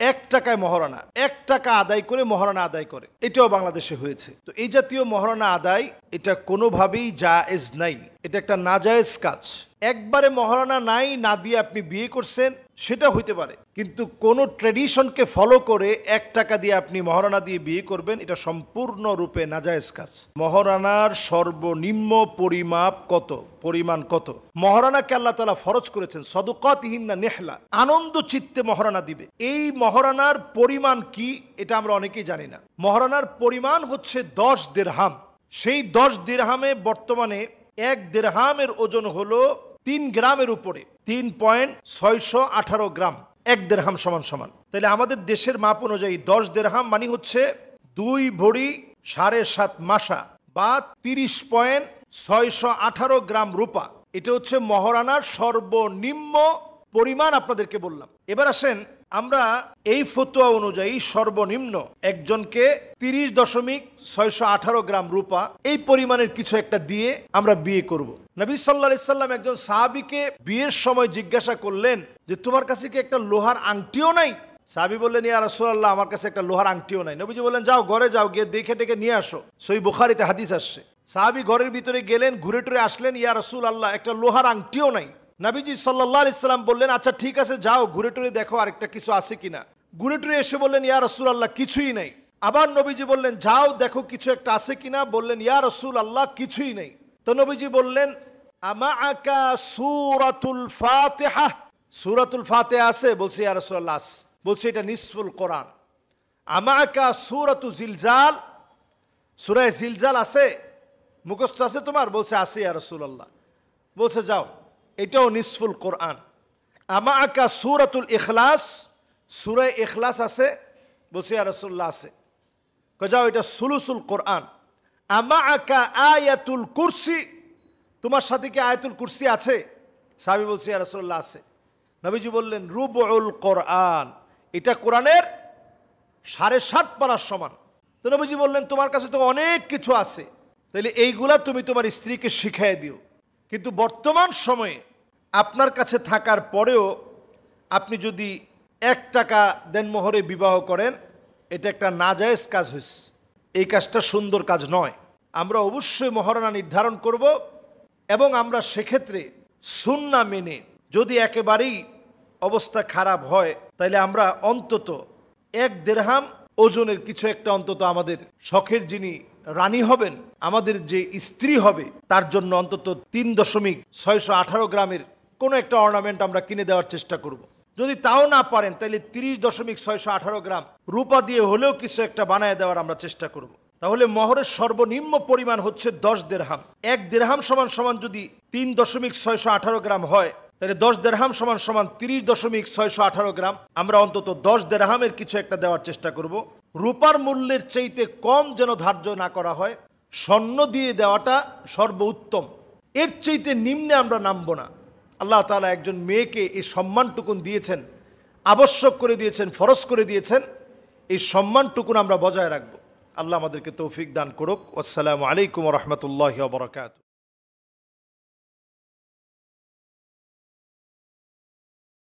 1 টাকায় মহারণা, 1 টাকা আদায় করে মহারণা আদায় করে, এটাও বাংলাদেশে হয়েছে। তো এই জাতীয় মহারণা আদায় এটা কোনোভাবেই জায়েজ নাই, এটা একটা নাজায়েজ কাজ। একবারে মহারণা নাই, না দিয়ে আপনি বিয়ে করছেন, সেটা হইতে পারে, কিন্তু কোনো ট্র্যাডিশনকে ফলো করে 1 টাকা দিয়ে আপনি মহারণা দিয়ে বিয়ে করবেন, এটা সম্পূর্ণরূপে নাজায়েজ কাজ। মহারণার সর্বনিম্ন পরিমাণ কত? মহারণাকে আল্লাহ তাআলা ফরজ করেছেন সদকাতিহিন্না নিহলা, আনন্দ চিত্তে মহারণা দিবে। এই মহারণার পরিমাণ কি এটা আমরা অনেকেই জানি না। মহারণার পরিমাণ হচ্ছে 10 দিরহাম। সেই 10 দিরহামে বর্তমানে 1 দিরহামের ওজন হলো 3 গ্রামের উপরে, 3.618 গ্রাম। 1 দিরহাম সমান। তাহলে আমাদের দেশের মাপ অনুযায়ী 10 দিরহাম মানে হচ্ছে 2 ভরি 7.5 মাসা বা 30.618 গ্রাম রূপা। এটা হচ্ছে মহারণার সর্বনিম্ন পরিমাণ আপনাদেরকে বললাম। এবার আসেন, আমরা এই ফতোয়া অনুযায়ী সর্বনিম্ন একজনকে 30.618 গ্রাম রূপা এই পরিমাণের কিছু একটা দিয়ে আমরা বিয়ে করব। নবী সাল্লাল্লাহু আলাইহি সাল্লাম একজন সাহাবীকে বিয়ের সময় জিজ্ঞাসা করলেন যে তোমার কাছে কি একটা লোহার আংটিও নাই? সাহাবী বললেন, ইয়া রাসূলুল্লাহ, আমার কাছে একটা লোহার আংটিও নাই। নবীজি বললেন, যাও ঘরে যাও, গিয়ে দেখে টেকে নিয়ে আসো। সহিহ বুখারীতে হাদিস আসছে। সাহাবী ঘরের ভিতরে গেলেন, ঘুরে টুরে আসলেন, ইয়া রাসূলুল্লাহ, একটা লোহার আংটিও নাই। নবীজি সাল্লাল্লাহু আলাইহি সাল্লাম বললেন, আচ্ছা ঠিক আছে, যাও ঘুরে টুরে দেখো আরেকটা কিছু আছে কিনা। ঘুরে টুরে এসে বললেন, ইয়া রাসূলুল্লাহ, কিছুই নেই। আবার নবীজি বললেন, যাও দেখো কিছু একটা আছে কিনা। বললেন, ইয়া রাসূলুল্লাহ, কিছুই নেই। তো নবীজি বললেন, আমাআকা সূরাতুল ফাতিহা? সূরাতুল ফাতিহা আছে? বলছে, ইয়া রাসূলুল্লাহ আছে। বলছে, এটা নিসফুল কোরআন। আমাআকা সূরাতু জিলজাল? সূরা জিলজাল আছে, মুখস্থ আছে তোমার? বলছে, আছে ইয়া রাসূলুল্লাহ। বলছে, যাও, এটাও নিসফুল কোরআন। আমাআকা সূরাতুল ইখলাস? সূরা ইখলাস আছে? বলছে, ইয়া রাসূলুল্লাহ আছে। যাও, এটা সুলুসুল কোরআন। আমাআকা আয়াতুল কুরসি? তোমার সাথে কি আয়াতুল কুরসি আছে? সাহাবী বলছে, ইয়া রাসূলুল্লাহ আছে। নবীজি বললেন, রুবুল কোরআন, এটা কোরআনের 7.5 পারার সমান। তো নবীজি বললেন, তোমার কাছে তো অনেক কিছু আছে, তাহলে এইগুলা তুমি তোমার স্ত্রীকে শিখিয়ে দিও। কিন্তু বর্তমান সময়ে আপনার কাছে থাকার পরেও আপনি যদি 1 টাকা দেনমোহরে বিবাহ করেন, এটা একটা নাজায়েজ কাজ হয়েছে। এই কাজটা সুন্দর কাজ নয়। আমরা অবশ্যই মহারণা নির্ধারণ করব এবং আমরা সেক্ষেত্রে সুন্নাহ মেনে, যদি একেবারেই অবস্থা খারাপ হয়, তাহলে আমরা অন্তত 1 দিরহাম ওজনের কিছু একটা অন্তত আমাদের শখের যিনি রানী হবেন, আমাদের যে স্ত্রী হবে, তার জন্য অন্তত 3.618 গ্রামের কোনো একটা অর্নামেন্ট আমরা কিনে দেওয়ার চেষ্টা করব। যদি তাও না পারেন, তাহলে 30.618 গ্রাম রূপা দিয়ে হলেও কিছু একটা বানায় দেওয়ার আমরা চেষ্টা করব। তাহলে মহরের সর্বনিম্ন পরিমাণ হচ্ছে 10 দিরহাম। 1 দিরহাম সমান যদি 3.618 গ্রাম হয়, তাহলে 10 দিরহাম সমান 30.618 গ্রাম। আমরা অন্তত 10 দিরহামের কিছু একটা দেওয়ার চেষ্টা করব। রূপার মূল্যের চাইতে কম যেন ধার্য না করা হয়। স্বর্ণ দিয়ে দেওয়াটা সর্বোত্তম, এর চাইতে নিম্নে আমরা নামবো না। আল্লাহ তাআলা একজন মেয়েকে এই সম্মানটুকুন দিয়েছেন, আবশ্যক করে দিয়েছেন, ফরজ করে দিয়েছেন। এই সম্মানটুকুন আমরা বজায় রাখবো। আল্লাহ আমাদেরকে তৌফিক দান করুক। আসসালামু আলাইকুম ওয়া রাহমাতুল্লাহি ওয়া বারাকাতুহু।